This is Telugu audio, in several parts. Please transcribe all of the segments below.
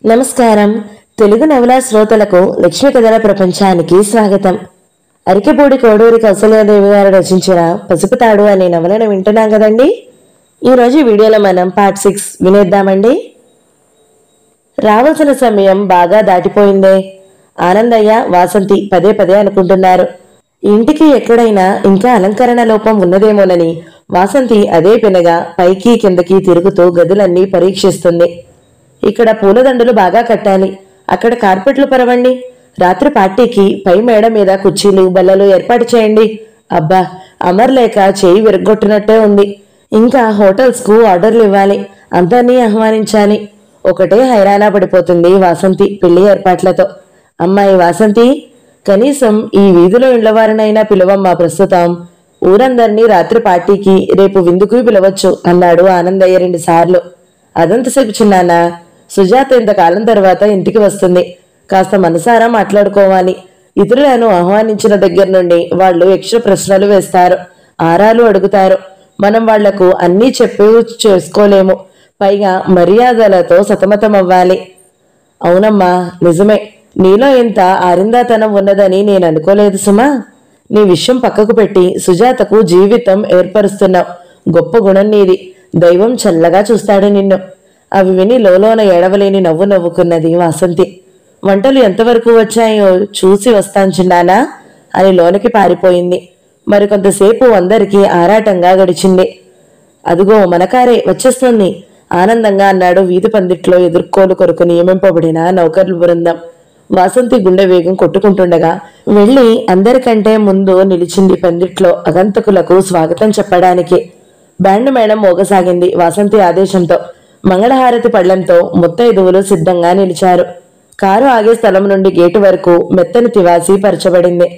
నమస్కారం. తెలుగు నవలా శ్రోతలకు లక్ష్మీ కథల ప్రపంచానికి స్వాగతం. అరికెపూడి కోడూరి కౌసల్యాదేవి గారు రచించిన పసుపు తాడు అనే నవలను వింటున్నాం కదండి. ఈరోజు వీడియోలో మనం పార్ట్ 6 వినేద్దామండి. రావాల్సిన సమయం బాగా దాటిపోయిందే. ఆనందయ్య, వాసంతి పదే పదే అనుకుంటున్నారు. ఇంటికి ఎక్కడైనా ఇంకా అలంకరణ లోపం ఉన్నదేమోనని వాసంతి అదే పెనగా పైకి కిందకి తిరుగుతూ గదులన్నీ పరీక్షిస్తుంది. ఇక్కడ పూలదండలు బాగా కట్టాలి, అక్కడ కార్పెట్లు పరవండి, రాత్రి పార్టీకి పై మేడ మీద కుర్చీలు బల్లలు ఏర్పాటు చేయండి. అబ్బా, అమర్ లేక చేయి విరగొట్టినట్టే ఉంది. ఇంకా హోటల్స్ కు ఆర్డర్లు ఇవ్వాలి, అందరినీ ఆహ్వానించాలి. ఒకటే హైరాణ పడిపోతుంది వాసంతి పెళ్లి ఏర్పాట్లతో. అమ్మాయి వాసంతి, కనీసం ఈ వీధిలో ఇండ్లవారినైనా పిలవమ్మా. ప్రస్తుతం ఊరందరినీ రాత్రి పార్టీకి, రేపు విందుకు పిలవచ్చు అన్నాడు ఆనందయ్య 2 సార్లు. అదంతసేపు చిన్నానా, సుజాత ఇంతకాలం తర్వాత ఇంటికి వస్తుంది, కాస్త మనసారా మాట్లాడుకోవాలి. ఇతరులను ఆహ్వానించిన దగ్గర నుండి వాళ్ళు ఎక్స్ట్రా ప్రశ్నలు వేస్తారు, ఆరాలు అడుగుతారు. మనం వాళ్లకు అన్నీ చెప్పి చేసుకోలేము, పైగా మర్యాదలతో సతమతమవ్వాలి. అవునమ్మా, నిజమే. నీలో ఇంత ఆరిందాతనం ఉన్నదని నేను అనుకోలేదు సుమా. నీ విషయం పక్కకు పెట్టి సుజాతకు జీవితం ఏర్పరుస్తున్నావు. గొప్ప గుణం నీది. దైవం చల్లగా చూస్తాడు నిన్ను. అవి విని లోలోన ఏడవలేని నవ్వు నవ్వుకున్నది వాసంతి. వంటలు ఎంతవరకు వచ్చాయో చూసి వస్తాను చిన్నానా అని లోనికి పారిపోయింది. మరికొంతసేపు అందరికీ ఆరాటంగా గడిచింది. అదుగో మనకారే వచ్చేస్తుంది ఆనందంగా అన్నాడు వీధి పందిట్లో ఎదుర్కోలు కొరకు నియమింపబడిన నౌకర్ల బృందం. వాసంతి గుండె వేగం కొట్టుకుంటుండగా వెళ్లి అందరికంటే ముందు నిలిచింది పందిట్లో అగంతకులకు స్వాగతం చెప్పడానికి. బ్యాండ్ మేళం మోగసాగింది. వాసంతి ఆదేశంతో మంగళహారతి పళ్లంతో ముత్తైదువులు సిద్ధంగా నిలిచారు. కారు ఆగే స్థలం నుండి గేటు వరకు మెత్తని తివాసి పరచబడింది.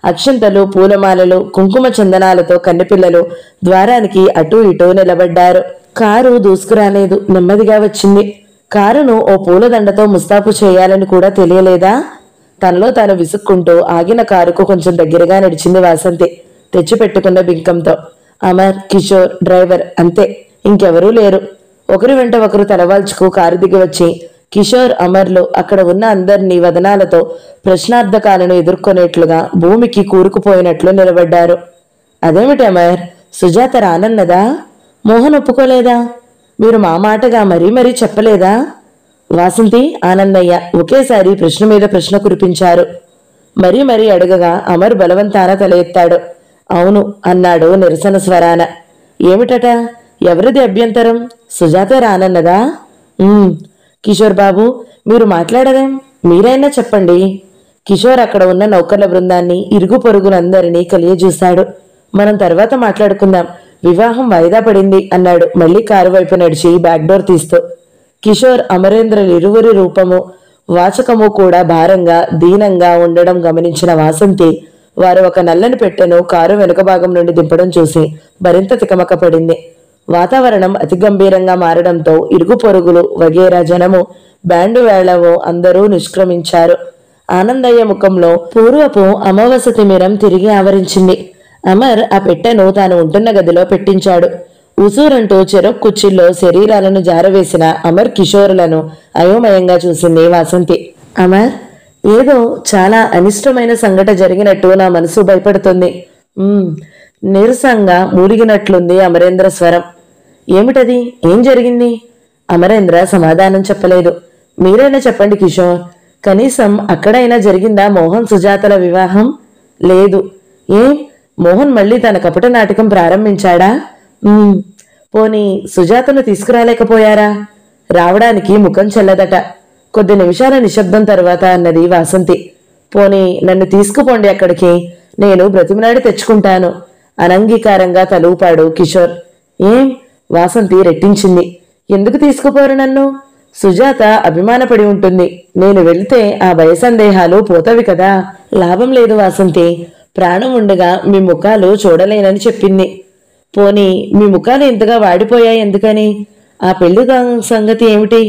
అక్షంతలు, పూలమాలలు, కుంకుమ చందనాలతో కన్నెపిల్లలు ద్వారానికి అటూ ఇటూ నిలబడ్డారు. కారు దూసుకురాలేదు, నెమ్మదిగా వచ్చింది. కారును ఓ పూలదండతో ముస్తాబు చేయాలని కూడా తెలియలేదా? తనలో తాను విసుక్కుంటూ ఆగిన కారుకు కొంచెం దగ్గరగా నడిచింది వాసంతి తెచ్చిపెట్టుకున్న బింకంతో. అమర్, కిషోర్, డ్రైవర్, అంతే, ఇంకెవరూ లేరు. ఒకరి వెంట ఒకరు తలవాల్చుకు కారు దిగి వచ్చి కిషోర్, అమర్లు అక్కడ ఉన్న అందరినీ వదనాలతో ప్రశ్నార్థకాలను ఎదుర్కొనేట్లుగా భూమికి కూరుకుపోయినట్లు నిలబడ్డారు. అదేమిటి అమర్, సుజాత రానన్నదా? మోహన్ ఒప్పుకోలేదా? మీరు మా మాటగా మరీ చెప్పలేదా? వాసంతి, ఆనందయ్య ఒకేసారి ప్రశ్న మీద ప్రశ్న కురిపించారు. మరీ అడగగా అమర్ బలవంతాన తల ఎత్తాడు. అవును అన్నాడు నిరసన స్వరాన. ఏమిటట? ఎవరిది అభ్యంతరం? సుజాత రానన్నదా? కిషోర్ బాబు, మీరు మాట్లాడరేం? మీరైనా చెప్పండి. కిషోర్ అక్కడ ఉన్న నౌకర్ల బృందాన్ని, ఇరుగు పొరుగులందరినీ కలియజూశాడు. మనం తర్వాత మాట్లాడుకుందాం, వివాహం వాయిదా పడింది అన్నాడు మళ్లీ కారు వైపు నడిచి బ్యాక్ డోర్ తీస్తూ. కిషోర్, అమరేంద్రలు ఇరువురి రూపము వాచకము కూడా భారంగా దీనంగా ఉండడం గమనించిన వాసంతి వారు ఒక నల్లని పెట్టెను కారు వెనుక భాగం నుండి దింపడం చూసి మరింత తికమక పడింది. వాతావరణం అతి గంభీరంగా మారడంతో ఇరుగు పొరుగులు వగేరా జనము, బ్యాండు వేళవో అందరూ నిష్క్రమించారు. ఆనందయ్య ముఖంలో పూర్వపు అమావాస్య తిమిరం తిరిగి ఆవరించింది. అమర్ ఆ పెట్టెను తాను ఉంటున్న గదిలో పెట్టించాడు. ఉసూరంటూ చెరొక్ కుర్చీల్లో శరీరాలను జారవేసిన అమర్, కిషోరులను అయోమయంగా చూసింది వాసంతి. అమర్, ఏదో చాలా అనిష్టమైన సంఘటన జరిగినట్టు నా మనసు భయపడుతుంది. నీరసంగా మూలిగినట్లుంది అమరేంద్ర స్వరం. ఏమిటది? ఏం జరిగింది? అమరేంద్ర సమాధానం చెప్పలేదు. మీరైనా చెప్పండి కిషోర్, కనీసం అక్కడైనా జరిగిందా మోహన్ సుజాతల వివాహం? లేదు. ఏం, మోహన్ మళ్ళీ తన కపట నాటకం ప్రారంభించాడా? పోనీ సుజాతను తీసుకురాలేకపోయారా? రావడానికి ముఖం చెల్లదట. కొద్ది నిమిషాల నిశ్శబ్దం తర్వాత అన్నది వాసంతి. పోనీ నన్ను తీసుకుపోండి అక్కడికి, నేను బ్రతిమలాడి తెచ్చుకుంటాను అనంగీకారంగా తలూపాడు కిషోర్. ఏం? వాసంతి రెట్టించింది. ఎందుకు తీసుకుపోరు నన్ను? సుజాత అభిమానపడి ఉంటుంది. నేను వెళితే ఆ భయ సందేహాలు పోతవి కదా. లాభం లేదు వాసంతి, ప్రాణం ఉండగా మీ ముఖాలు చూడలేనని చెప్పింది. పోనీ మీ ముఖాలు ఇంతగా వాడిపోయాయి ఎందుకని? ఆ పెళ్లి సంగతి ఏమిటి?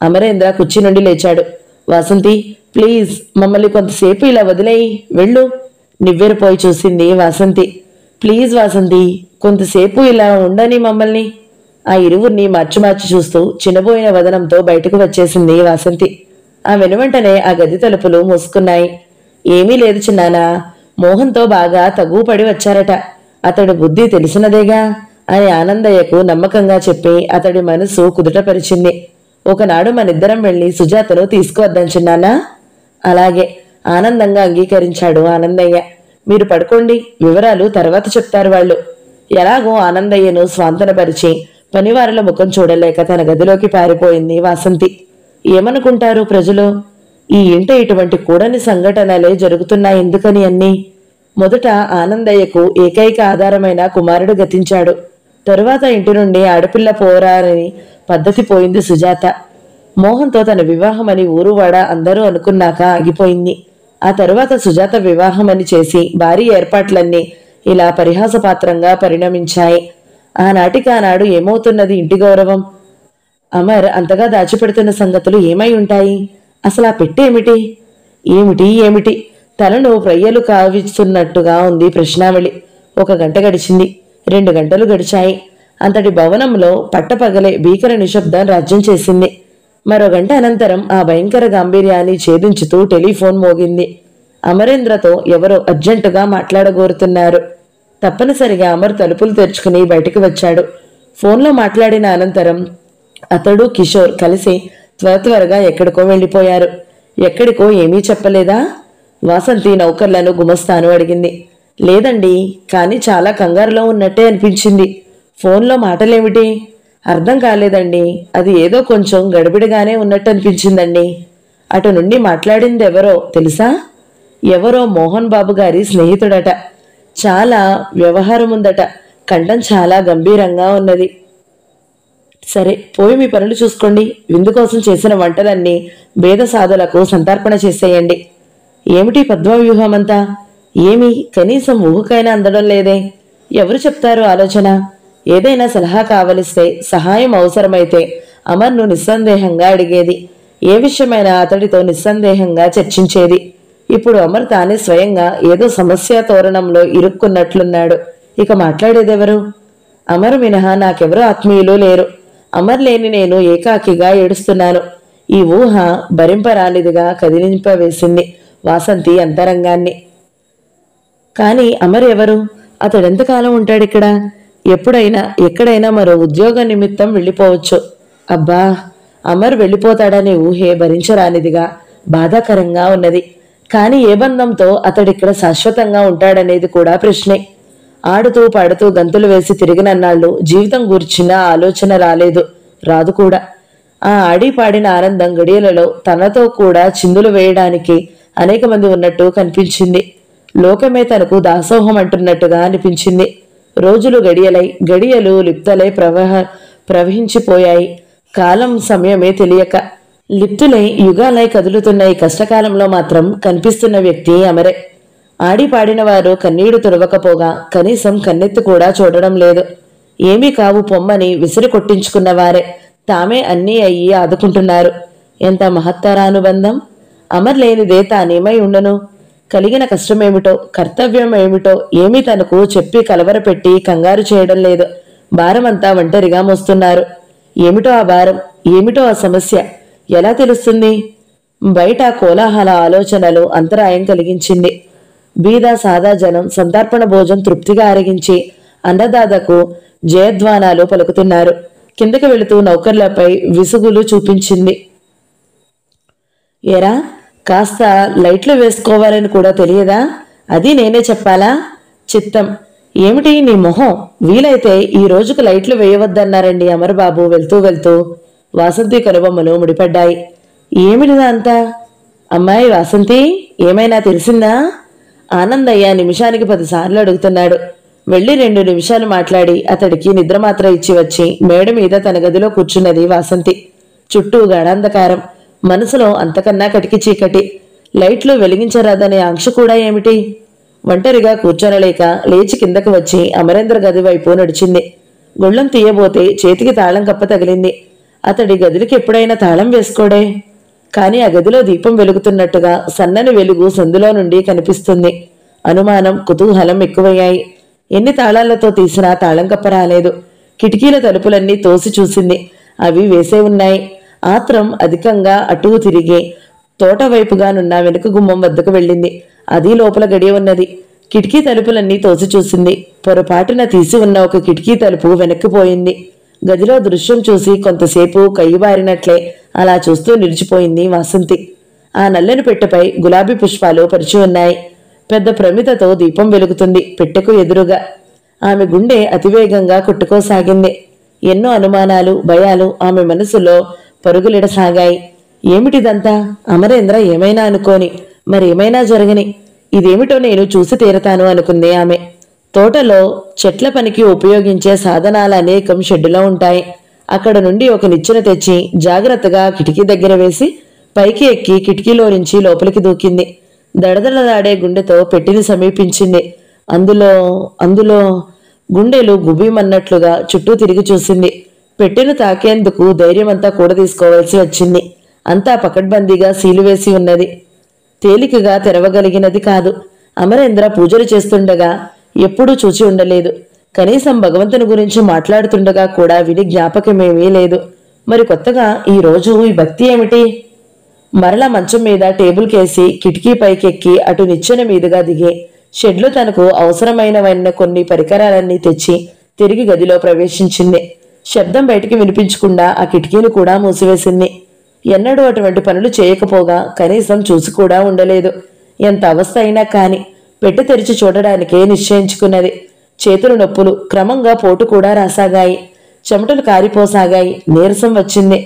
అమరేంద్ర కుర్చీ నుండి లేచాడు. వాసంతి, ప్లీజ్ మమ్మల్ని కొంతసేపు ఇలా వదిలేయి, వెళ్ళు. నివ్వెరపోయి చూసింది వాసంతి. ప్లీజ్ వాసంతి, కొంతసేపు ఇలా ఉండని మమ్మల్ని. ఆ ఇరువురిని మార్చి మార్చి చూస్తూ చిన్నబోయిన వదనంతో బయటకు వచ్చేసింది వాసంతి. ఆ వెనువెంటనే ఆ గది తలుపులు మూసుకున్నాయి. ఏమీ లేదు చిన్నానా, మోహన్తో బాగా తగువ పడి వచ్చారట. అతడి బుద్ధి తెలిసినదేగా అని ఆనందయ్యకు నమ్మకంగా చెప్పి అతడి మనసు కుదుటపరిచింది. ఒకనాడు మనిద్దరం వెళ్లి సుజాతను తీసుకువద్దాం చిన్నానా. అలాగే, ఆనందంగా అంగీకరించాడు ఆనందయ్య. మీరు పడుకోండి, వివరాలు తర్వాత చెప్తారు వాళ్ళు. ఎలాగో ఆనందయ్యను స్వాంతనపరిచి పనివారుల ముఖం చూడలేక తన గదిలోకి పారిపోయింది వాసంతి. ఏమనుకుంటారు ప్రజలు? ఈ ఇంట ఇటువంటి కూడని సంఘటనలే జరుగుతున్నాయి ఎందుకని అన్నీ? మొదట ఆనందయ్యకు ఏకైక ఆధారమైన కుమారుడు గతించాడు. తరువాత ఇంటి నుండి ఆడపిల్ల పోరారని పద్ధతి పోయింది సుజాత. మోహన్తో తన వివాహమని ఊరువాడ అందరూ అనుకున్నాక ఆగిపోయింది. ఆ తరువాత సుజాత వివాహమని చేసి భారీ ఏర్పాట్లన్నీ ఇలా పరిహాసపాత్రంగా పరిణమించాయి. ఆనాటికి ఆనాడు ఏమవుతున్నది ఇంటి గౌరవం? అమర్ అంతగా దాచిపెడుతున్న సంగతులు ఏమై ఉంటాయి? అసలు ఆ పెట్టేమిటి? ఏమిటి ఏమిటి తలను ప్రయ్యలు కావిస్తున్నట్టుగా ఉంది ప్రశ్నావళి. 1 గంట గడిచింది, 2 గంటలు గడిచాయి. అంతటి భవనంలో పట్టపగలే భీకర నిశ్శబ్దం రాజ్యం చేసింది. మరో గంట అనంతరం ఆ భయంకర గాంభీర్యాన్ని ఛేదించుతూ టెలిఫోన్ మోగింది. అమరేంద్రతో ఎవరో అర్జెంటుగా మాట్లాడగోరుతున్నారు. తప్పనిసరిగా అమర్ తలుపులు తెరుచుకుని బయటికి వచ్చాడు. ఫోన్లో మాట్లాడిన అనంతరం అతడు కిషోర్ కలిసి త్వరగా ఎక్కడికో వెళ్ళిపోయారు. ఎక్కడికో ఏమీ చెప్పలేదా? వాసంతి నౌకర్లను గుమస్తాను అడిగింది. లేదండి, కానీ చాలా కంగారులో ఉన్నట్టే అనిపించింది. ఫోన్లో మాటలేమిటి? అర్థం కాలేదండి. అది ఏదో కొంచెం గడిబిడిగానే ఉన్నట్టు అనిపించిందండి. అటు నుండి మాట్లాడింది ఎవరో తెలుసా? ఎవరో మోహన్ బాబు గారి స్నేహితుడట. చాలా వ్యవహారముందట. కంఠం చాలా గంభీరంగా ఉన్నది. సరే, పోయి మీ పనులు చూసుకోండి. విందు కోసం చేసిన వంటలన్నీ భేద సాధులకు సంతర్పణ చేసేయండి. ఏమిటి పద్మవ్యూహమంతా? ఏమి కనీసం ఊహకైనా అందడం లేదే? ఎవరు చెప్తారు ఆలోచన? ఏదైనా సలహా కావలిస్తే, సహాయం అవసరమైతే అమర్ను నిస్సందేహంగా అడిగేది. ఏ విషయమైనా అతడితో నిస్సందేహంగా చర్చించేది. ఇప్పుడు అమర్ తానే స్వయంగా ఏదో సమస్య తోరణంలో ఇరుక్కున్నట్లున్నాడు. ఇక మాట్లాడేదెవరు? అమర్ మినహా నాకెవరూ ఆత్మీయులు లేరు. అమర్ లేని నేను ఏకాకిగా ఏడుస్తున్నాను. ఈ ఊహ భరింపరానిదిగా కదిలింపవేసింది వాసంతి అంతరంగాన్ని. కాని అమర్ ఎవరు? అతడెంతకాలం ఉంటాడిక్కడ? ఎప్పుడైనా ఎక్కడైనా మరో ఉద్యోగ నిమిత్తం వెళ్ళిపోవచ్చు. అబ్బా, అమర్ వెళ్ళిపోతాడనే ఊహే భరించరానిదిగా బాధాకరంగా ఉన్నది. కాని ఏ బంధంతో అతడిక్కడ శాశ్వతంగా ఉంటాడనేది కూడా ప్రశ్నే. ఆడుతూ పాడుతూ గంతులు వేసి తిరిగినన్నాళ్ళు జీవితం గూర్చిన ఆలోచన రాలేదు, రాదు కూడా. ఆ ఆడి పాడిన ఆనందం గడియలలో తనతో కూడా చిందులు వేయడానికి అనేక మంది ఉన్నట్టు కనిపించింది. లోకమే తనకు దాసోహం అంటున్నట్టుగా అనిపించింది. రోజులు గడియలు లిప్తలై ప్రవహించిపోయాయి. కాలం సమయమే తెలియక లిప్తులై యుగాలై కదులుతున్న ఈ కష్టకాలంలో మాత్రం కనిపిస్తున్న వ్యక్తి అమరే. ఆడి పాడిన వారు కన్నీడు తుడవకపోగా కనీసం కన్నెత్తి కూడా చూడడం లేదు. ఏమీ కావు పొమ్మని విసిరి కొట్టించుకున్నవారే తామే అన్నీ అయ్యి ఆదుకుంటున్నారు. ఎంత మహత్తరానుబంధం! అమర్ లేనిదే తానేమై ఉండను? కలిగిన కష్టమేమిటో, కర్తవ్యం ఏమిటో ఏమీ తనకు చెప్పి కలవరపెట్టి కంగారు చేయడం లేదు. భారమంతా ఒంటరిగా మోస్తున్నారు. ఏమిటో ఆ భారం, ఏమిటో ఆ సమస్య ఎలా తెలుస్తుంది? బయట కోలాహల ఆలోచనలు అంతరాయం కలిగించింది. బీద సాదా జనం సంతర్పణ భోజనం తృప్తిగా అరిగించి అన్నదాతకు జయధ్వానాలు పలుకుతున్నారు. కిందకి వెళుతూ నౌకర్లపై విసుగులు చూపించింది. ఎరా, కాస్త లైట్లు వేసుకోవాలని కూడా తెలియదా? అది నేనే చెప్పాలా? చిత్తం. ఏమిటి నీ మొహం? వీలైతే ఈ రోజుకు లైట్లు వేయవద్దన్నారండి అమర్బాబు వెళ్తూ వెళ్తూ. వాసంతి కనుబొమ్మలు ముడిపడ్డాయి. ఏమిటిదా అంతా? అమ్మాయి వాసంతి, ఏమైనా తెలిసిందా? ఆనందయ్య నిమిషానికి 10 సార్లు అడుగుతున్నాడు. వెళ్లి 2 నిమిషాలు మాట్లాడి అతడికి నిద్రమాత్ర ఇచ్చి వచ్చి మేడ మీద తన గదిలో కూర్చున్నది వాసంతి. చుట్టూ గాఢాంధకారం, మనసులో అంతకన్నా కటికి చీకటి. లైట్లు వెలిగించరాదనే ఆంక్ష కూడా ఏమిటి? ఒంటరిగా కూర్చొనలేక లేచి కిందకు వచ్చి అమరేంద్ర గది వైపు నడిచింది. గుళ్ళం తీయబోతే చేతికి తాళం కప్ప తగిలింది. అతడి గదికి ఎప్పుడైనా తాళం వేసుకోడే. కాని ఆ గదిలో దీపం వెలుగుతున్నట్టుగా సన్నని వెలుగు సందులో నుండి కనిపిస్తుంది. అనుమానం, కుతూహలం ఎక్కువయ్యాయి. ఎన్ని తాళాలతో తీసినా తాళం కప్ప రాలేదు. కిటికీల తలుపులన్నీ తోసి చూసింది. అవి వేసే ఉన్నాయి. ఆత్రం అధికంగా అటూ తిరిగి తోట వైపుగానున్న వెనుక గుమ్మం వద్దకు వెళ్ళింది. అది లోపల గడియ ఉన్నది. కిటికీ తలుపులన్నీ తోసి చూసింది. పొరపాటున తీసి ఉన్న ఒక కిటికీ తలుపు వెనక్కిపోయింది. గదిలో దృశ్యం చూసి కొంతసేపు కయ్యబారినట్లే అలా చూస్తూ నిలిచిపోయింది వాసంతి. ఆ నల్లని పెట్టెపై గులాబీ పుష్పాలు పరిచి ఉన్నాయి. పెద్ద ప్రమిదతో దీపం వెలుగుతుంది పెట్టెకు ఎదురుగా. ఆమె గుండె అతివేగంగా కొట్టుకోసాగింది. ఎన్నో అనుమానాలు, భయాలు ఆమె మనసులో పరుగులిడసాగాయి. ఏమిటిదంతా? అమరేంద్ర ఏమైనా అనుకోని, మరేమైనా జరగని, ఇదేమిటో నేను చూసి తీరతాను అనుకుంది ఆమె. తోటలో చెట్ల పనికి ఉపయోగించే సాధనాల అనేకం షెడ్డులో ఉంటాయి. అక్కడ నుండి ఒక నిచ్చెన తెచ్చి జాగ్రత్తగా కిటికీ దగ్గర వేసి పైకి ఎక్కి కిటికీలో నుంచి లోపలికి దూకింది. దడదడలాడే గుండెతో పెట్టిని సమీపించింది. అందులో గుండెలు గుబీమన్నట్లుగా చుట్టూ తిరిగి చూసింది. పెట్టెను తాకేందుకు ధైర్యమంతా కూడా తీసుకోవాల్సి వచ్చింది. అంతా పకడ్బందీగా సీలు వేసి ఉన్నది. తేలికగా తెరవగలిగినది కాదు. అమరేంద్ర పూజలు చేస్తుండగా ఎప్పుడూ చూచి ఉండలేదు. కనీసం భగవంతుని గురించి మాట్లాడుతుండగా కూడా విని జ్ఞాపకమేమీ లేదు. మరి కొత్తగా ఈ రోజు ఈ భక్తి ఏమిటి? మరలా మంచం మీద టేబుల్ కేసి కిటికీ పైకెక్కి అటు నిచ్చెన మీదుగా దిగి షెడ్లో తనకు అవసరమైనవన్న కొన్ని పరికరాలన్నీ తెచ్చి తిరిగి గదిలో ప్రవేశించింది. శబ్దం బయటికి వినిపించకుండా ఆ కిటికీని కూడా మూసివేసింది. ఎన్నడూ అటువంటి పనులు చేయకపోగా కనీసం చూసి కూడా ఉండలేదు. ఎంత అవస్థ అయినా కాని పెట్టె తెరిచి చూడడానికే నిశ్చయించుకున్నది. చేతులు నొప్పులు, క్రమంగా పోటు కూడా రాసాగాయి. చెమటలు కారిపోసాగాయి. నీరసం వచ్చింది.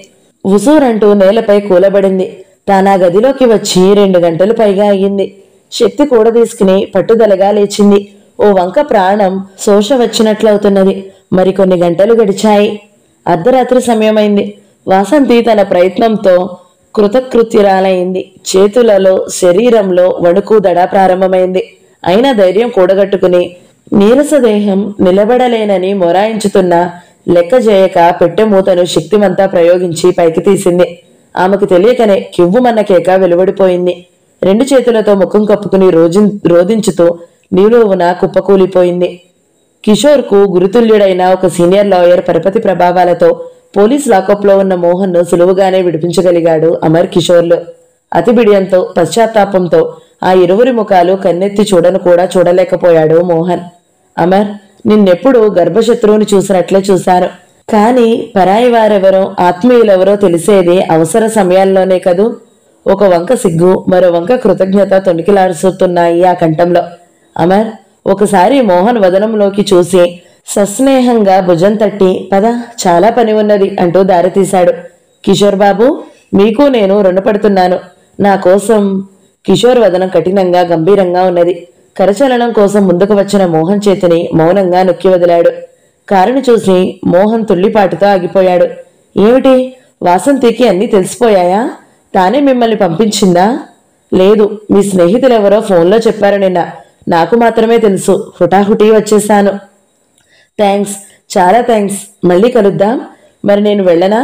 ఉసూరంటూ నేలపై కూలబడింది. తానా గదిలోకి వచ్చి 2 గంటలు పైగా అయ్యింది. శక్తి కూడా తీసుకుని పట్టుదలగా లేచింది. ఓ వంక ప్రాణం శోష వచ్చినట్లవుతున్నది. మరికొన్ని గంటలు గడిచాయి. అర్ధరాత్రి సమయమైంది. వాసంతి తన ప్రయత్నంతో కృతకృత్యురాలైంది. చేతులలో, శరీరంలో వణుకు దడ ప్రారంభమైంది. అయినా ధైర్యం కూడగట్టుకుని నీరసదేహం నిలబడలేనని మొరాయించుతున్న లెక్క చేయక పెట్టె మూతను శక్తిమంతా ప్రయోగించి పైకి తీసింది. ఆమెకు తెలియకనే కివ్వుమన్న కేక వెలువడిపోయింది. 2 చేతులతో ముఖం కప్పుకుని రోదించుతూ నిలువున కుప్పకూలిపోయింది. కిషోర్కు గురుతుల్యుడైన ఒక సీనియర్ లాయర్ పరపతి ప్రభావాలతో పోలీస్ లాకప్లో ఉన్న మోహన్ను సులువుగానే విడిపించగలిగాడు అమర్ కిషోర్లు. అతి బిడియంతో, పశ్చాత్తాపంతో ఆ ఇరువురి ముఖాలు కన్నెత్తి చూడను కూడా చూడలేకపోయాడు మోహన్. అమర్, నిన్నెప్పుడు గర్భశత్రువుని చూసినట్లే చూశాను. కాని పరాయి వారెవరో, ఆత్మీయులెవరో తెలిసేది అవసర సమయాల్లోనే కదూ. ఒక వంక సిగ్గు, మరో వంక కృతజ్ఞత తొణికిలాడుతున్నాయి ఆ కంఠంలో. అమర్ ఒకసారి మోహన్ వదనంలోకి చూసి సస్నేహంగా భుజం తట్టి, పద, చాలా పని ఉన్నది అంటూ దారితీశాడు. కిషోర్ బాబు, మీకు నేను రుణపడుతున్నాను. నా కోసం. కిషోర్ వదనం కఠినంగా, గంభీరంగా ఉన్నది. కరచలనం కోసం ముందుకు వచ్చిన మోహన్ చేతిని మౌనంగా నొక్కి వదిలాడు. కారుని చూసి మోహన్ తుల్లిపాటుతో ఆగిపోయాడు. ఏమిటి, వాసంతికి అన్నీ తెలిసిపోయాయా? తానే మిమ్మల్ని పంపించిందా? లేదు, మీ స్నేహితులెవరో ఫోన్లో చెప్పారు నిన్న. నాకు మాత్రమే తెలుసు. హుటాహుటీ వచ్చేశాను. థ్యాంక్స్, చాలా థ్యాంక్స్. మళ్ళీ కలుద్దాం. మరి నేను వెళ్ళనా?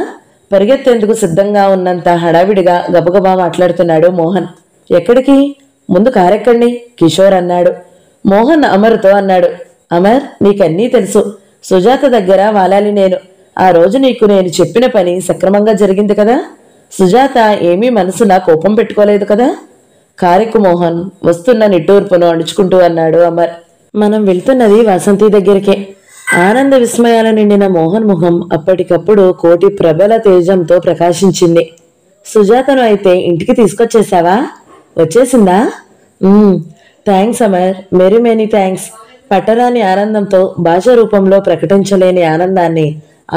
పరిగెత్తేందుకు సిద్ధంగా ఉన్నంత హడావిడిగా గబగబా మాట్లాడుతున్నాడు మోహన్. ఎక్కడికి? ముందు కారెక్కండి, కిషోర్ అన్నాడు. మోహన్ అమర్తో అన్నాడు. అమర్, నీకన్నీ తెలుసు. సుజాత దగ్గర వాలాలి నేను. ఆ రోజు నీకు నేను చెప్పిన పని సక్రమంగా జరిగింది కదా? సుజాత ఏమీ మనసున కోపం పెట్టుకోలేదు కదా? కారెక్కు మోహన్, వస్తున్న నిట్టూర్పును అణుచుకుంటూ అన్నాడు అమర్. మనం వెళ్తున్నది వాసంతి దగ్గరికే. ఆనంద విస్మయాలు నిండిన మోహన్ ముఖం అప్పటికప్పుడు కోటి ప్రబల తేజంతో ప్రకాశించింది. సుజాతను అయితే ఇంటికి తీసుకొచ్చేసావా? వచ్చేసిందా? Thanks Amar, very many thanks. పట్టరాని ఆనందంతో భాష రూపంలో ప్రకటించలేని ఆనందాన్ని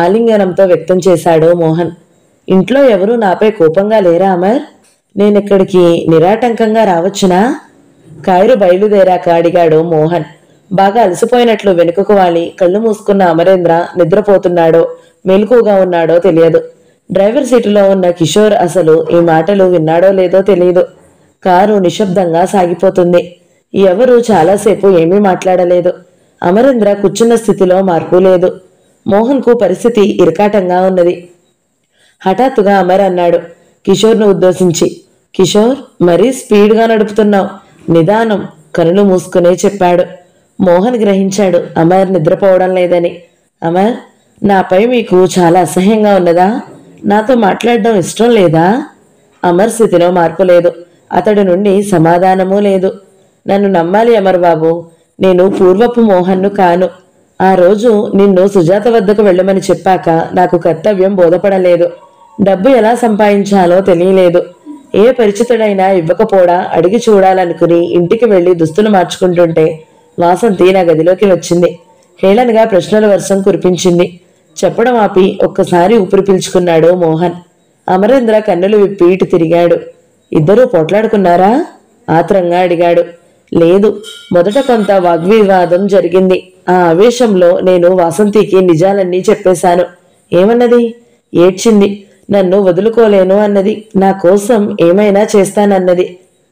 ఆలింగనంతో వ్యక్తం చేశాడు మోహన్. ఇంట్లో ఎవరూ నాపై కోపంగా లేరా అమర్? నేనిక్కడికి నిరాటంకంగా రావచ్చునా? కాయరు బయలుదేరాక అడిగాడు మోహన్. బాగా అలసిపోయినట్లు వెనుకకు వాలి కళ్ళు మూసుకున్న అమరేంద్ర నిద్రపోతున్నాడో మెలకుగా ఉన్నాడో తెలియదు. డ్రైవర్ సీటులో ఉన్న కిషోర్ అసలు ఈ మాటలు విన్నాడో లేదో తెలియదు. కారు నిశ్శబ్దంగా సాగిపోతుంది. ఎవరూ చాలాసేపు ఏమీ మాట్లాడలేదు. అమరేంద్ర కూర్చున్న స్థితిలో మార్పు లేదు. మోహన్కు పరిస్థితి ఇరకాటంగా ఉన్నది. హఠాత్తుగా అమర్ అన్నాడు కిషోర్ను ఉద్దేశించి. కిషోర్, మరీ స్పీడ్గా నడుపుతున్నావు. నిదానం, కనులు మూసుకునే చెప్పాడు. మోహన్ గ్రహించాడు అమర్ నిద్రపోవడం లేదని. అమర్, నాపై మీకు చాలా అసహ్యంగా ఉన్నదా? నాతో మాట్లాడడం ఇష్టం లేదా? అమర్ స్థితిలో మార్పు లేదు. అతడి నుండి సమాధానమూ లేదు. నన్ను నమ్మాలి అమర్ బాబు, నేను పూర్వపు మోహన్ను కాను. ఆ రోజు నిన్ను సుజాత వద్దకు వెళ్ళమని చెప్పాక నాకు కర్తవ్యం బోధపడలేదు. డబ్బు ఎలా సంపాదించాలో తెలియలేదు. ఏ పరిచితుడైనా ఇవ్వకపోడా అడిగి చూడాలనుకుని ఇంటికి వెళ్లి దుస్తులు మార్చుకుంటుంటే వాసంతి నా గదిలోకి వచ్చింది. హేళనగా ప్రశ్నల వర్షం కురిపించింది. చెప్పడం ఆపి ఒక్కసారి ఊపిరి పీల్చుకున్నాడు మోహన్. అమరేంద్ర కన్నులు విప్పి ఇటు తిరిగాడు. ఇద్దరూ పోట్లాడుకున్నారా? ఆత్రంగా అడిగాడు. లేదు, మొదట కొంత వాగ్వివాదం జరిగింది. ఆ ఆవేశంలో నేను వాసంతికి నిజాలన్నీ చెప్పేశాను. ఏమన్నది? ఏడ్చింది. నన్ను వదులుకోలేను అన్నది. నా కోసం ఏమైనా చేస్తానన్నది.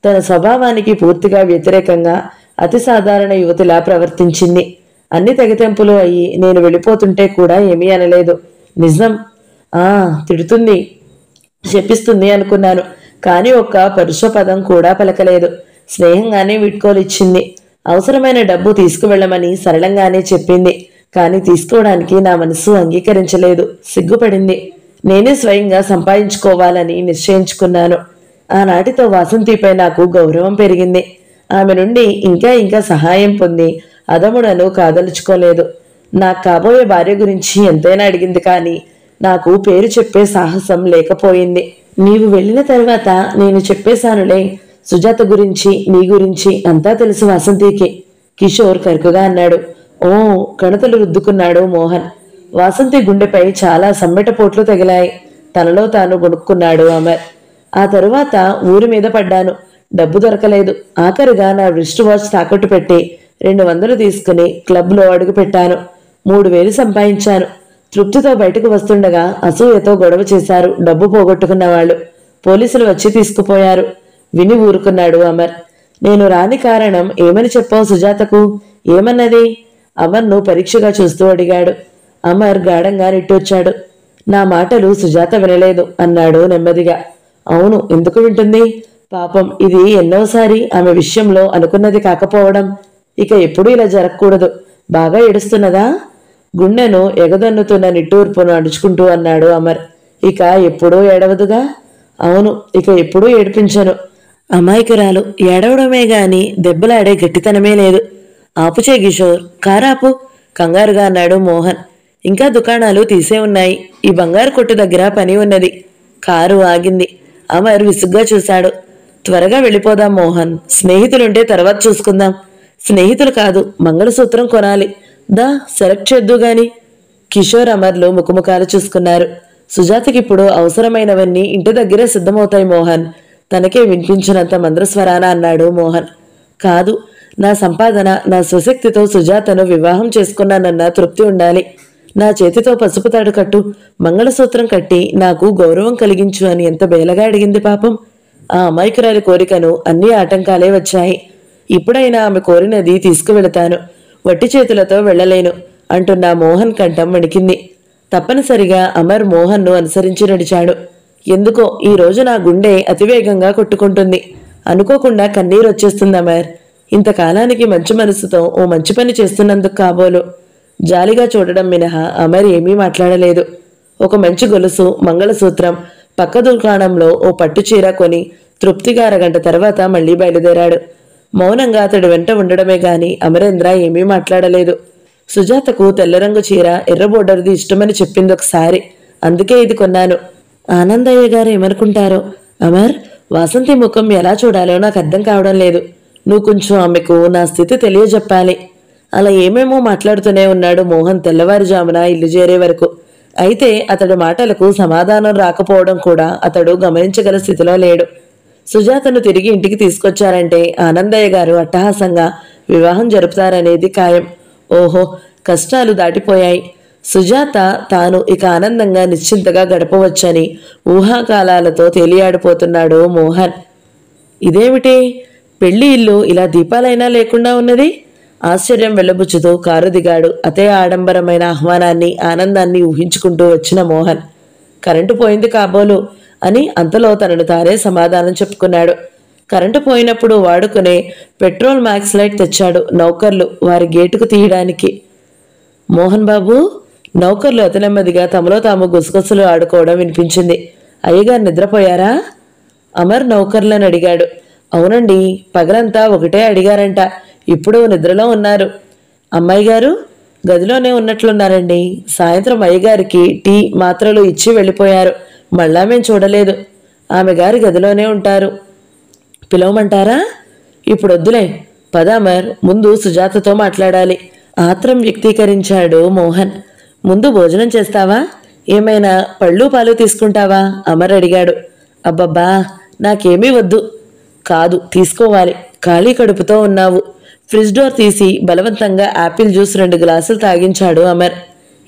తన స్వభావానికి పూర్తిగా వ్యతిరేకంగా అతి సాధారణ యువతిలా ప్రవర్తించింది. అన్ని తెగతెంపులు అయ్యి నేను వెళ్ళిపోతుంటే కూడా ఏమీ అనలేదు. నిజం. తిడుతుంది, శపిస్తుంది అనుకున్నాను. కానీ ఒక్క పరుష పదం కూడా పలకలేదు. స్నేహంగానే వీడ్కోలిచ్చింది. అవసరమైన డబ్బు తీసుకువెళ్ళమని సరళంగానే చెప్పింది. కానీ తీసుకోవడానికి నా మనసు అంగీకరించలేదు. సిగ్గుపడింది. నేనే స్వయంగా సంపాదించుకోవాలని నిశ్చయించుకున్నాను. ఆనాటితో వాసంతిపై నాకు గౌరవం పెరిగింది. ఆమె నుండి ఇంకా ఇంకా సహాయం పొంది అదముడను కాదలుచుకోలేదు. నాకు కాబోయే భార్య గురించి ఎంతైనా అడిగింది, కానీ నాకు పేరు చెప్పే సాహసం లేకపోయింది. నీవు వెళ్ళిన తర్వాత నేను చెప్పేశానులే. సుజాత గురించి, నీ గురించి అంతా తెలుసు వాసంతికి, కిషోర్ కరుకుగా అన్నాడు. ఓ, కణతలు రుద్దుకున్నాడు మోహన్. వాసంతి గుండెపై చాలా సమ్మెటపోట్లు తగిలాయి. తనలో తాను గొనుక్కున్నాడు అమర్. ఆ తరువాత ఊరి మీద పడ్డాను. డబ్బు దొరకలేదు. ఆఖరిగా నా రిస్ట్ వాచ్ తాకట్టు పెట్టి 200 తీసుకుని క్లబ్లో అడుగు పెట్టాను. 3000 సంపాదించాను. తృప్తితో బయటకు వస్తుండగా అసూయతో గొడవ చేశారు డబ్బు పోగొట్టుకున్న వాళ్ళు. పోలీసులు వచ్చి తీసుకుపోయారు. విని ఊరుకున్నాడు అమర్. నేను రాని కారణం ఏమని చెప్పావు సుజాతకు? ఏమన్నది? అమర్ను పరీక్షగా చూస్తూ అడిగాడు. అమర్ గాఢంగా నిట్టూర్చాడు. నా మాటలు సుజాత వినలేదు అన్నాడు నెమ్మదిగా. అవును, ఎందుకు వింటుంది? పాపం, ఇది ఎన్నోసారి ఆమె విషయంలో అనుకున్నది కాకపోవడం. ఇక ఎప్పుడూ ఇలా జరగకూడదు. బాగా ఏడుస్తున్నదా? గుండెను ఎగదన్నుతున్న నిట్టూర్పును అడుచుకుంటూ అన్నాడు అమర్. ఇక ఎప్పుడూ ఏడవదుగా? అవును, ఇక ఎప్పుడూ ఏడిపించను. అమాయకురాలు. ఏడవడమే గాని దెబ్బలాడే గట్టితనమే లేదు. ఆపుచే కిషోర్, కారాపు, కంగారుగా అన్నాడు మోహన్. ఇంకా దుకాణాలు తీసే ఉన్నాయి. ఈ బంగారు కొట్టు దగ్గర పని ఉన్నది. కారు ఆగింది. అమర్ విసుగ్గా చూశాడు. త్వరగా వెళ్ళిపోదాం మోహన్. స్నేహితులుంటే తర్వాత చూసుకుందాం. స్నేహితులు కాదు, మంగళసూత్రం కొనాలి. దా, సెలెక్ట్ చేద్దు గాని. కిషోర్ అమర్లు ముఖముఖాలు చూసుకున్నారు. సుజాతకిప్పుడు అవసరమైనవన్నీ ఇంటి దగ్గరే సిద్ధమవుతాయి మోహన్, తనకే వినిపించినంత మంద్రస్వరాన అన్నాడు మోహన్. కాదు, నా సంపాదన, నా స్వశక్తితో సుజాతను వివాహం చేసుకున్నానన్న తృప్తి ఉండాలి. నా చేతితో పసుపు తాడు కట్టు, మంగళసూత్రం కట్టి నాకు గౌరవం కలిగించు అని ఎంత బేలగా అడిగింది పాపం. ఆ అమాయకురాలి కోరికను అన్ని ఆటంకాలే వచ్చాయి. ఇప్పుడైనా ఆమె కోరినది తీసుకువెళతాను. వట్టి చేతులతో వెళ్లలేను అంటున్న మోహన్ కంఠం వణికింది. తప్పనిసరిగా అమర్ మోహన్ను అనుసరించి నడిచాడు. ఎందుకో ఈ రోజు నా గుండె అతివేగంగా కొట్టుకుంటుంది. అనుకోకుండా కన్నీరు వచ్చేస్తుంది అమర్. ఇంతకాలానికి మంచి మనసుతో ఓ మంచి పని చేస్తున్నందుకు కాబోలు. జాలిగా చూడడం మినహా అమర్ ఏమీ మాట్లాడలేదు. ఒక మంచి గొలుసు, మంగళసూత్రం, పక్క దుకాణంలో ఓ పట్టు చీర కొని తృప్తిగా అరగంట తర్వాత మళ్లీ బయలుదేరాడు. మౌనంగా అతడు వెంట ఉండడమే గాని అమరేంద్ర ఏమీ మాట్లాడలేదు. సుజాతకు తెల్లరంగు చీర, ఎర్ర బోర్డర్ది ఇష్టమని చెప్పింది ఒకసారి. అందుకే ఇది కొన్నాను. ఆనందయ్య గారు ఏమనుకుంటారో. అమర్, వాసంతి ముఖం ఎలా చూడాలో నాకు అర్థం కావడం లేదు. నువ్వు కొంచెం ఆమెకు నా స్థితి తెలియజెప్పాలి. అలా ఏమేమో మాట్లాడుతూనే ఉన్నాడు మోహన్ తెల్లవారుజామున ఇల్లు చేరే వరకు. అయితే అతడి మాటలకు సమాధానం రాకపోవడం కూడా అతడు గమనించగల స్థితిలో లేడు. సుజాతను తిరిగి ఇంటికి తీసుకొచ్చారంటే ఆనందయ్య గారు అట్టహాసంగా వివాహం జరుపుతారనేది ఖాయం. ఓహో, కష్టాలు దాటిపోయాయి. సుజాత తాను ఇక ఆనందంగా నిశ్చింతగా గడపవచ్చని ఊహాకాలాలతో తేలియాడిపోతున్నాడు మోహన్. ఇదేమిటి, పెళ్లి ఇల్లు ఇలా దీపాలైనా లేకుండా ఉన్నది? ఆశ్చర్యం వెళ్లబుచ్చుతూ కారు దిగాడు. అతే ఆడంబరమైన ఆహ్వానాన్ని, ఆనందాన్ని ఊహించుకుంటూ వచ్చిన మోహన్. కరెంటు పోయింది కాబోలు అని అంతలో తనను తానే సమాధానం చెప్పుకున్నాడు. కరెంటు పోయినప్పుడు వాడుకునే పెట్రోల్ మ్యాక్స్ లైట్ తెచ్చాడు నౌకర్లు వారి గేటుకు తీయడానికి. మోహన్ బాబు, నౌకర్లు అతి నెమ్మదిగా తమలో తాము గుసగుసలు ఆడుకోవడం వినిపించింది. అయ్యగారు నిద్రపోయారా? అమర్ నౌకర్లను అడిగాడు. అవునండి, పగలంతా ఒకటే అడిగారంట. ఇప్పుడు నిద్రలో ఉన్నారు. అమ్మాయి గారు గదిలోనే ఉన్నట్లున్నారండి. సాయంత్రం అయ్యగారికి టీ మాత్రలు ఇచ్చి వెళ్ళిపోయారు. మళ్ళా మేం చూడలేదు. ఆమె గారి గదిలోనే ఉంటారు. పిలవమంటారా? ఇప్పుడొద్దులే. పద అమర్, ముందు సుజాతతో మాట్లాడాలి. ఆత్రం వ్యక్తీకరించాడు మోహన్. ముందు భోజనం చేస్తావా? ఏమైనా పళ్ళు పాలు తీసుకుంటావా? అమర్ అడిగాడు. అబ్బబ్బా, నాకేమీ వద్దు. కాదు, తీసుకోవాలి. ఖాళీ కడుపుతో ఉన్నావు. ఫ్రిడ్జ్ డోర్ తీసి బలవంతంగా యాపిల్ జ్యూస్ 2 గ్లాసులు తాగించాడు అమర్.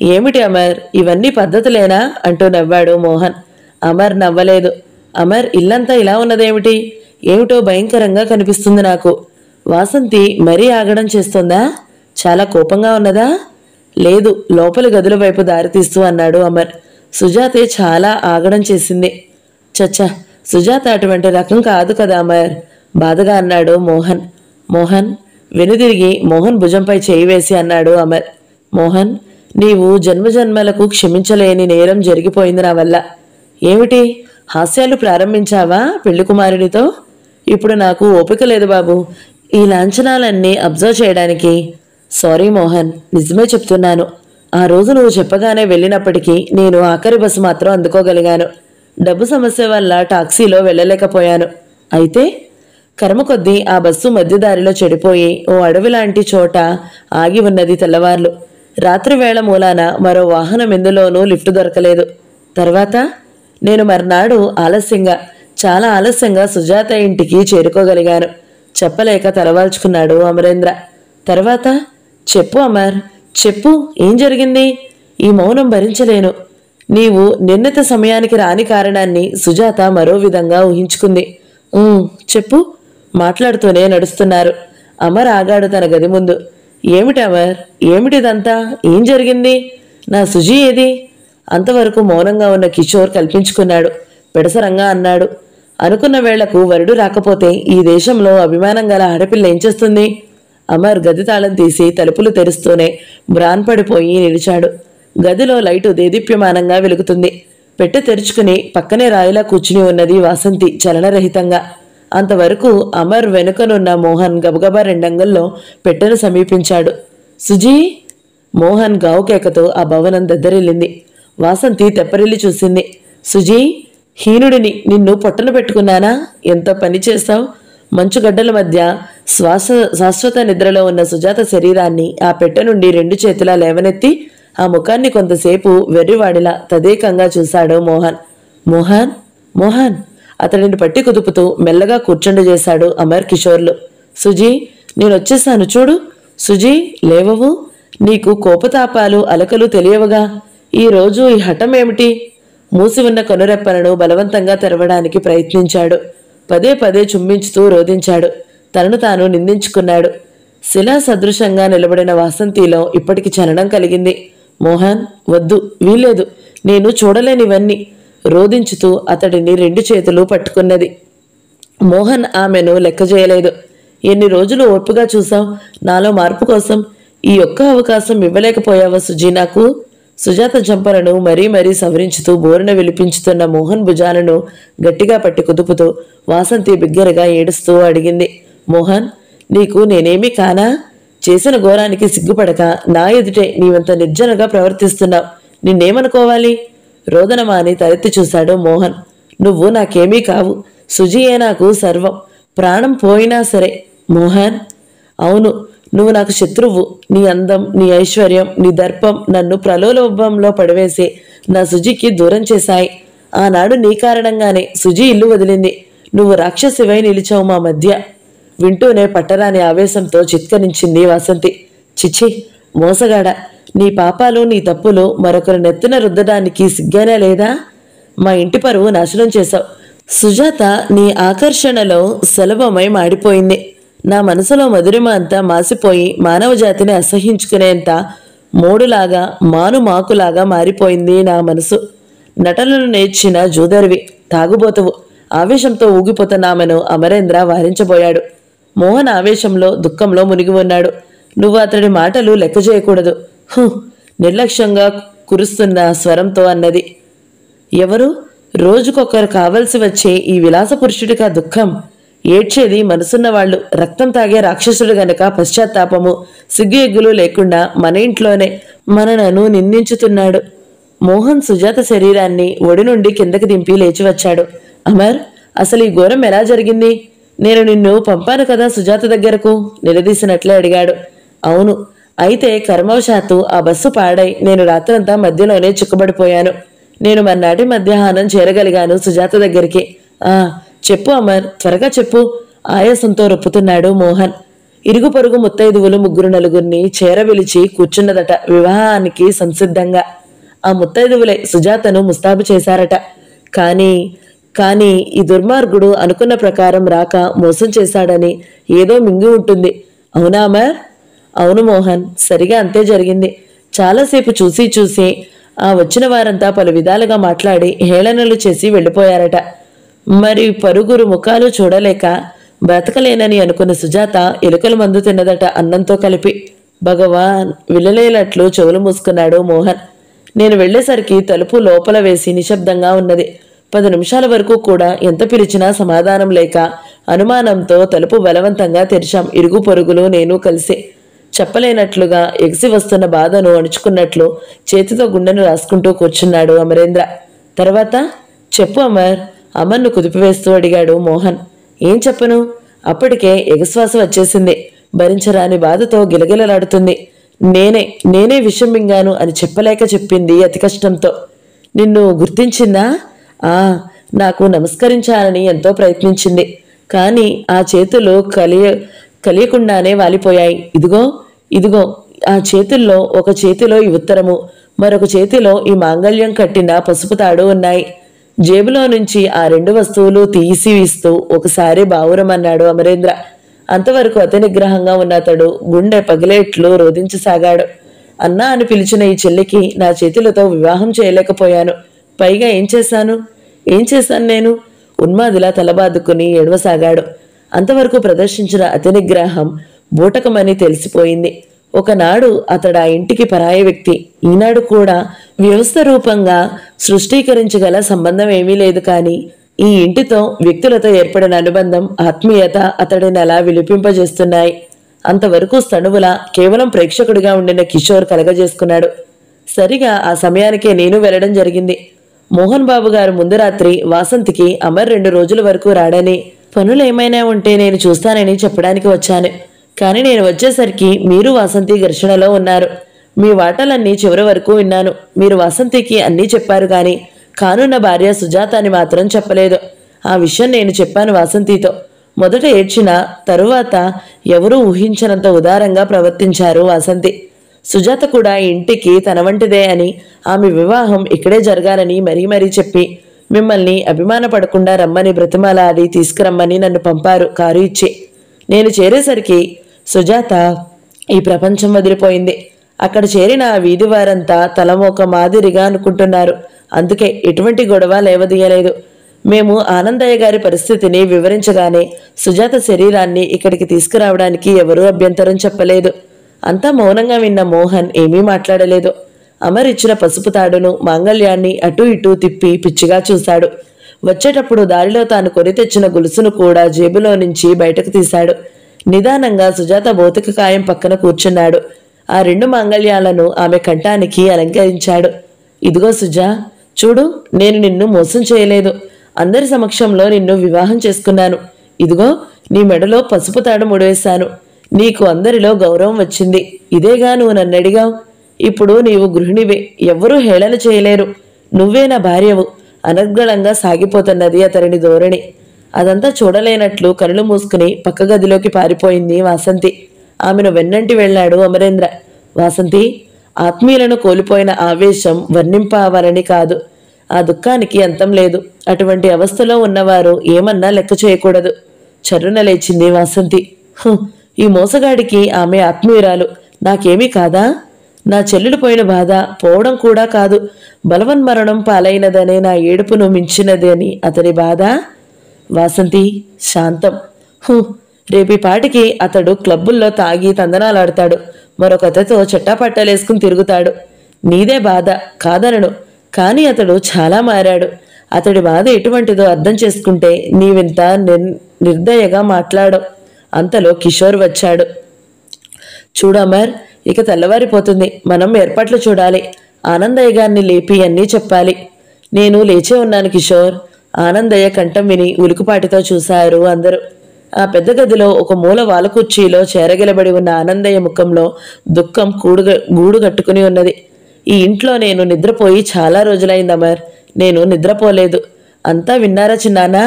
ఏమిటి అమర్, ఇవన్నీ పద్ధతులేనా అంటూ నవ్వాడు మోహన్. అమర్ నవ్వలేదు. అమర్, ఇల్లంతా ఇలా ఉన్నదేమిటి? ఏమిటో భయంకరంగా కనిపిస్తుంది నాకు. వాసంతి మరీ ఆగడం చేస్తుందా? చాలా కోపంగా ఉన్నదా? లేదు, లోపలి గదుల వైపు దారితీస్తూ అన్నాడు అమర్. సుజాతే చాలా ఆగడం చేసింది. చచ్చా, సుజాత అటువంటి రకం కాదు కదా అమర్, బాధగా అన్నాడు మోహన్. మోహన్ వెనుదిరిగి మోహన్ భుజంపై చేయి వేసి అన్నాడు అమర్. మోహన్, నీవు జన్మజన్మలకు క్షమించలేని నేరం జరిగిపోయింది నా వల్ల. ఏమిటి, హాస్యాలు ప్రారంభించావా పెళ్లి కుమారునితో? ఇప్పుడు నాకు ఓపిక లేదు బాబు, ఈ లాంఛనాలన్నీ అబ్జర్వ్ చేయడానికి. సారీ మోహన్, నిజమే చెప్తున్నాను. ఆ రోజు నువ్వు చెప్పగానే వెళ్ళినప్పటికీ నేను ఆఖరి బస్సు మాత్రం అందుకోగలిగాను. డబ్బు సమస్య వల్ల టాక్సీలో వెళ్ళలేకపోయాను. అయితే కర్మ కొద్దీ ఆ బస్సు మధ్యదారిలో చెడిపోయి ఓ అడవి లాంటి చోట ఆగి ఉన్నది తెల్లవార్లు. రాత్రి వేళ మూలాన మరో వాహనం ఎందులోనూ లిఫ్ట్ దొరకలేదు. తర్వాత నేను మర్నాడు చాలా ఆలస్యంగా సుజాత ఇంటికి చేరుకోగలిగాను. చెప్పలేక తలవాల్చుకున్నాడు అమరేంద్ర. తర్వాత చెప్పు అమర్, చెప్పు, ఏం జరిగింది? ఈ మౌనం భరించలేను. నీవు నిర్ణీత సమయానికి రాని కారణాన్ని సుజాత మరో విధంగా ఊహించుకుంది. చెప్పు. మాట్లాడుతూనే నడుస్తున్నారు. అమర్ ఆగాడు తన గది ముందు. ఏమిటి అమర్, ఏమిటిదంతా? ఏం జరిగింది? నా సుజీ ఏది? అంతవరకు మౌనంగా ఉన్న కిషోర్ కల్పించుకున్నాడు. పెడసరంగా అన్నాడు. అనుకున్న వేళకు వరుడు రాకపోతే ఈ దేశంలో అభిమానం గల ఆడపిల్ల ఏం చేస్తుంది? అమర్ గది తాళం తీసి తలుపులు తెరుస్తూనే బ్రాన్పడిపోయి నిలిచాడు. గదిలో లైటు దేదీప్యమానంగా వెలుగుతుంది. పెట్టె తెరుచుకుని పక్కనే రాయిలా కూర్చుని ఉన్నది వాసంతి చలనరహితంగా. అంతవరకు అమర్ వెనుకనున్న మోహన్ గబగబా 2 అంగుల్లో పెట్టెను సమీపించాడు. సుజీ! మోహన్ గావుకేకతో ఆ భవనం దద్దరిల్లింది. వాసంతి తెప్పరిల్లి చూసింది. సుజీ, హీనుడిని నిన్ను పొట్టను పెట్టుకున్నానా? ఎంతో పని చేస్తావు. మంచుగడ్డల మధ్య శాశ్వత నిద్రలో ఉన్న సుజాత శరీరాన్ని ఆ పెట్టె నుండి 2 చేతులా లేవనెత్తి ఆ ముఖాన్ని కొంతసేపు వెర్రివాడిలా తదేకంగా చూశాడు మోహన్. మోహన్, మోహన్! అతడిని పట్టి కుదుపుతూ మెల్లగా కూర్చుండి చేశాడు అమర్ కిషోర్లు. సుజీ, నేనొచ్చేసాను చూడు. సుజీ, లేవవు? నీకు కోపతాపాలు అలకలు తెలియవుగా. ఈరోజు ఈ హఠం ఏమిటి? మూసి ఉన్న కనురెప్పలను బలవంతంగా తెరవడానికి ప్రయత్నించాడు. పదే పదే చుంబించుతూ రోధించాడు. తనను తాను నిందించుకున్నాడు. శిలా సదృశంగా నిలబడిన వాసంతిలో ఇప్పటికి చలనం కలిగింది. మోహన్, వద్దు, వీల్లేదు, నేను చూడలేనివన్నీ రోధించుతూ అతడిని 2 చేతులు పట్టుకున్నది. మోహన్ ఆమెను లెక్క చేయలేదు. ఎన్ని రోజులు ఓర్పుగా చూశావు నాలో మార్పు కోసం? ఈ ఒక్క అవకాశం ఇవ్వలేకపోయావా సుజీ నాకు? సుజాత జంపలను మరీ మరీ సవరించుతూ బోరున విలిపించుతున్న మోహన్ భుజాలను గట్టిగా పట్టి కుదుపుతూ వాసంతి బిగ్గరగా ఏడుస్తూ అడిగింది. మోహన్, నీకు నేనేమీ కానా? చేసిన ఘోరానికి సిగ్గుపడక నా ఎదుటే నీవంత నిర్జనగా ప్రవర్తిస్తున్నావు. నిన్నేమనుకోవాలి? రోదన మాని తలెత్తి చూశాడు మోహన్. నువ్వు నాకేమీ కావు. సుజీయే నాకు సర్వం. ప్రాణం పోయినా సరే. మోహన్, అవును, నువ్వు నాకు శత్రువు. నీ అందం, నీ ఐశ్వర్యం, నీ దర్పం నన్ను ప్రలోభంలో పడివేసి నా సుజీకి దూరం చేశాయి. ఆనాడు నీ కారణంగానే సుజీ ఇల్లు వదిలింది. నువ్వు రాక్షసివై నిలిచావు మా మధ్య. వింటూనే పట్టరాని ఆవేశంతో చిత్కరించింది వాసంతి. చిచ్చి, మోసగాడ! నీ పాపాలు, నీ తప్పులు మరొకరు నెత్తిన రుద్దడానికి సిగ్గైనా లేదా? మా ఇంటి పరువు నాశనం చేశావు. సుజాత నీ ఆకర్షణలో సులభమై మాడిపోయింది. నా మనసులో మధురిమ అంతా మాసిపోయి మానవ జాతిని అసహించుకునేంత మోడులాగా మానుమాకులాగా మారిపోయింది నా మనసు. నటనలు నేర్చిన జూదర్వి, తాగుబోతువు. ఆవేశంతో ఊగిపోతున్న ఆమెను అమరేంద్ర వారించబోయాడు. మోహన్ ఆవేశంలో దుఃఖంలో మునిగి ఉన్నాడు. నువ్వు అతడి మాటలు లెక్క చేయకూడదు. నిర్లక్ష్యంగా కురుస్తున్న స్వరంతో అన్నది. ఎవరు? రోజుకొకరు కావలసి వచ్చే ఈ విలాస పురుషుడిగా దుఃఖం? ఏడ్చేది మనసున్నవాళ్లు, రక్తం తాగే రాక్షసుడు గనక పశ్చాత్తాపము సిగ్గు ఎగ్గులు లేకుండా మన ఇంట్లోనే మనను నిందించుతున్నాడు. మోహన్ సుజాత శరీరాన్ని ఒడి నుండి కిందకి దింపి లేచి వచ్చాడు. అమర్, అసలు ఈ ఘోరం ఎలా జరిగింది? నేను నిన్ను పంపాను కదా సుజాత దగ్గరకు, నిలదీసినట్లే అడిగాడు. అవును, అయితే కర్మవశాత్తు ఆ బస్సు పాడై నేను రాత్రంతా మధ్యలోనే చిక్కుబడిపోయాను. నేను మర్నాటి మధ్యాహ్నం చేరగలిగాను సుజాత దగ్గరికి. చెప్పు అమర్, త్వరగా చెప్పు, ఆయాసంతో రొప్పుతున్నాడు మోహన్. ఇరుగు పొరుగు ముత్తైదువులు 3-4 చేరవిలిచి కూర్చున్నదట వివాహానికి సంసిద్ధంగా. ఆ ముత్తైదువులే సుజాతను ముస్తాబు చేశారట. కానీ ఈ దుర్మార్గుడు అనుకున్న ప్రకారం రాక మోసం చేశాడని ఏదో మింగి ఉంటుంది. అవునా అమర్? అవును మోహన్, సరిగా అంతే జరిగింది. చాలాసేపు చూసి ఆ వచ్చిన వారంతా పలు విధాలుగా మాట్లాడి హేళనలు చేసి వెళ్ళిపోయారట. మరి పరుగురు ముఖాలు చూడలేక బ్రతకలేనని అనుకున్న సుజాత ఎలుకల మందు తిన్నదట అన్నంతో కలిపి. భగవాన్, విలలేనట్లు చెవులు మూసుకున్నాడు మోహన్. నేను వెళ్లేసరికి తలుపు లోపల వేసి నిశ్శబ్దంగా ఉన్నది. 10 నిమిషాల వరకు కూడా ఎంత పిలిచినా సమాధానం లేక అనుమానంతో తలుపు బలవంతంగా తెరిచాం ఇరుగు పొరుగులు నేను కలిసి. చెప్పలేనట్లుగా ఎగిసి వస్తున్న బాధను అణుచుకున్నట్లు చేతితో గుండెను రాసుకుంటూ కూర్చున్నాడు అమరేంద్ర. తర్వాత చెప్పు అమర్, అమర్ను కుదిపివేస్తూ అడిగాడు మోహన్. ఏం చెప్పను? అప్పటికే ఎగశ్వాస వచ్చేసింది. భరించరాని బాధతో గిలగిలలాడుతుంది. నేనే విషం మింగాను అని చెప్పలేక చెప్పింది అతి కష్టంతో. నిన్ను గుర్తించిందా? నాకు నమస్కరించాలని ఎంతో ప్రయత్నించింది. కానీ ఆ చేతులు కలియకుండానే వాలిపోయాయి. ఇదిగో ఆ చేతుల్లో ఒక చేతిలో ఈ ఉత్తరము, మరొక చేతిలో ఈ మాంగళ్యం కట్టిన పసుపు తాడు ఉన్నాయి. జేబులో నుంచి ఆ 2 వస్తువులు తీసి ఇస్తూ ఒకసారి బావురమన్నాడు అమరేంద్ర. అంతవరకు అతి నిగ్రహంగా ఉన్న అతడు గుండె పగిలేట్లు రోధించసాగాడు. అన్నా అని పిలిచిన ఈ చెల్లికి నా చేతులతో వివాహం చేయలేకపోయాను. పైగా ఏం చేశాను నేను? ఉన్మాదిలా తలబాదుకుని ఏడవసాగాడు. అంతవరకు ప్రదర్శించిన అతి నిగ్రహం బూటకమని తెలిసిపోయింది. ఒకనాడు అతడు ఆ ఇంటికి పరాయి వ్యక్తి. ఈనాడు కూడా వ్యవస్థ రూపంగా సృష్టీకరించగల సంబంధం ఏమీ లేదు. కానీ ఈ ఇంటితో వ్యక్తులతో ఏర్పడిన అనుబంధం, ఆత్మీయత అతడిని అలా విలిపింపజేస్తున్నాయి. అంతవరకు స్తణువులా కేవలం ప్రేక్షకుడిగా ఉండిన కిషోర్ కలగజేసుకున్నాడు. సరిగా ఆ సమయానికే నేను వెళ్లడం జరిగింది. మోహన్ బాబు గారు ముందు రాత్రి వాసంతికి అమర్ 2 రోజుల వరకు రాడని, పనులేమైనా ఉంటే నేను చూస్తానని చెప్పడానికి వచ్చాను. కానీ నేను వచ్చేసరికి మీరు వాసంతి ఘర్షణలో ఉన్నారు. మీ వాటాలన్నీ చివరి వరకు విన్నాను. మీరు వాసంతికి అన్నీ చెప్పారు కానీ కానున్న భార్య సుజాత అని మాత్రం చెప్పలేదు. ఆ విషయం నేను చెప్పాను వాసంతితో. మొదట ఏడ్చిన తరువాత ఎవరూ ఊహించనంత ఉదారంగా ప్రవర్తించారు వాసంతి. సుజాత కూడా ఇంటికి తన వంటిదే అని, ఆమె వివాహం ఇక్కడే జరగాలని మరీ చెప్పి మిమ్మల్ని అభిమానపడకుండా రమ్మని బ్రతిమాలాడి తీసుకురమ్మని నన్ను పంపారు కారు ఇచ్చి. నేను చేరేసరికి సుజాత ఈ ప్రపంచం వదిలిపోయింది. అక్కడ చేరిన ఆ వీధి వారంతా తలమొక మాదిరిగా అనుకుంటున్నారు. అందుకే ఎటువంటి గొడవ లేవదీయలేదు. మేము ఆనందయ్య గారి పరిస్థితిని వివరించగానే సుజాత శరీరాన్ని ఇక్కడికి తీసుకురావడానికి ఎవరూ అభ్యంతరం చెప్పలేదు. అంతా మౌనంగా విన్న మోహన్ ఏమీ మాట్లాడలేదు. అమర్ ఇచ్చిన పసుపు తాడును, మాంగళ్యాన్ని అటూ ఇటూ తిప్పి పిచ్చిగా చూశాడు. వచ్చేటప్పుడు దారిలో తాను కొని తెచ్చిన గొలుసును కూడా జేబులో నుంచి బయటకు తీశాడు. నిదానంగా సుజాత భౌతిక కాయం పక్కన కూర్చున్నాడు. ఆ 2 మాంగళ్యాలను ఆమె కంఠానికి అలంకరించాడు. ఇదిగో సుజా, చూడు, నేను నిన్ను మోసం చేయలేదు. అందరి సమక్షంలో నిన్ను వివాహం చేసుకున్నాను. ఇదిగో నీ మెడలో పసుపు తాడు ముడివేశాను. నీకు అందరిలో గౌరవం వచ్చింది. ఇదేగా నువ్వు నన్ను అడిగావు. ఇప్పుడు నీవు గృహిణివే, ఎవ్వరూ హేళన చేయలేరు. నువ్వే నా భార్యవు. అనర్గళంగా సాగిపోతున్నది అతని ధోరణి. అదంతా చూడలేనట్లు కళ్ళు మూసుకుని పక్క గదిలోకి పారిపోయింది వాసంతి. ఆమెను వెన్నంటి వెళ్లాడు అమరేంద్ర. వాసంతి, ఆత్మీయులను కోల్పోయిన ఆవేశం వర్ణింపవాలని కాదు. ఆ దుఃఖానికి అంతం లేదు. అటువంటి అవస్థలో ఉన్నవారు ఏమన్నా లెక్క చేయకూడదు. చర్రున లేచింది వాసంతి. ఈ మోసగాడికి ఆమె ఆత్మీయురాలు, నాకేమీ కాదా? నా చెల్లెలు పోయిన బాధ పోవడం కూడా కాదు, బలవన్మరణం పాలైనదనే నా ఏడుపును మించినది అని అతని బాధ. వాసంతి, శాంతం. రేపి పాటికి అతడు క్లబ్బుల్లో తాగి తందనాలాడతాడు. మరొకతతో చెట్టాపట్టాలేసుకుని తిరుగుతాడు. నీదే బాధ కాదనను, కానీ అతడు చాలా మారాడు. అతడి బాధ ఎటువంటిదో అర్థం చేసుకుంటే నీవింత నిర్దయగా మాట్లాడవు. అంతలో కిషోర్ వచ్చాడు. చూడమర్, ఇక తెల్లవారిపోతుంది. మనం ఏర్పాట్లు చూడాలి. ఆనందయ్య గారిని లేపి అన్నీ చెప్పాలి. నేను లేచే ఉన్నాను కిషోర్. ఆనందయ్య కంఠం విని ఉలుకుపాటితో చూశారు అందరూ. ఆ పెద్ద గదిలో ఒక మూల వాలకుర్చీలో చేరగిలబడి ఉన్న ఆనందయ్య ముఖంలో దుఃఖం గూడు కట్టుకుని ఉన్నది. ఈ ఇంట్లో నేను నిద్రపోయి చాలా రోజులైంది అమర్. నేను నిద్రపోలేదు. అంతా విన్నారా చిన్నానా?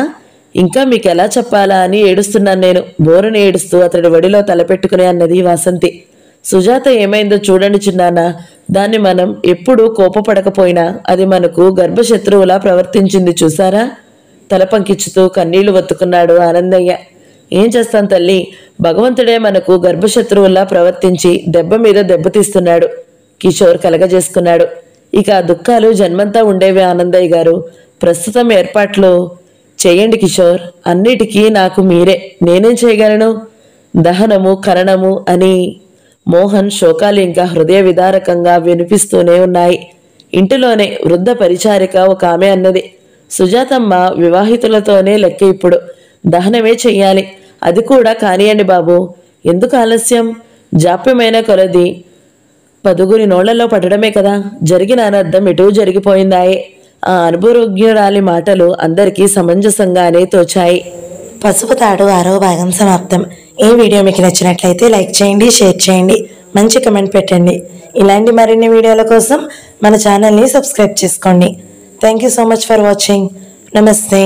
ఇంకా మీకు ఎలా చెప్పాలా అని ఏడుస్తున్నాను నేను. బోరుని ఏడుస్తూ అతడి వడిలో తలపెట్టుకుని అన్నది వాసంతి. సుజాత ఏమైందో చూడండి చిన్నానా. దాన్ని మనం ఎప్పుడూ కోపపడకపోయినా అది మనకు గర్భశత్రువులా ప్రవర్తించింది చూసారా? తల పంకిచ్చుతూ కన్నీళ్లు వత్తుకున్నాడు ఆనందయ్య. ఏం చేస్తాం తల్లి, భగవంతుడే మనకు గర్భశత్రువుల్లా ప్రవర్తించి దెబ్బ మీద దెబ్బతీస్తున్నాడు. కిషోర్ కలగజేసుకున్నాడు. ఇక ఆ దుఃఖాలు జన్మంతా ఉండేవే ఆనందయ్య గారు. ప్రస్తుతం ఏర్పాట్లు చేయండి కిషోర్. అన్నిటికీ నాకు మీరే. నేనేం చేయగలను? దహనము కరణము అని మోహన్ శోకాలు ఇంకా హృదయ విదారకంగా వినిపిస్తూనే ఉన్నాయి. ఇంటిలోనే వృద్ధ పరిచారిక ఒక ఆమె అన్నది, సుజాతమ్మ వివాహితులతోనే లెక్క. ఇప్పుడు దహనమే చెయ్యాలి. అది కూడా కానియండి బాబు. ఎందుకు ఆలస్యం? జాప్యమైన కొలది పదుగురి నోళ్లలో పడడమే కదా. జరిగిన అనర్థం ఎటూ జరిగిపోయిందాయే. ఆ అనుభవజ్ఞురాలి మాటలు అందరికీ సమంజసంగానే తోచాయి. పసుపు తాడు 6వ భాగం సమాప్తం. ఈ వీడియో మీకు నచ్చినట్లయితే లైక్ చేయండి, షేర్ చేయండి, మంచి కమెంట్ పెట్టండి. ఇలాంటి మరిన్ని వీడియోల కోసం మన ఛానల్ని సబ్స్క్రైబ్ చేసుకోండి. Thank you so much for watching. నమస్తే.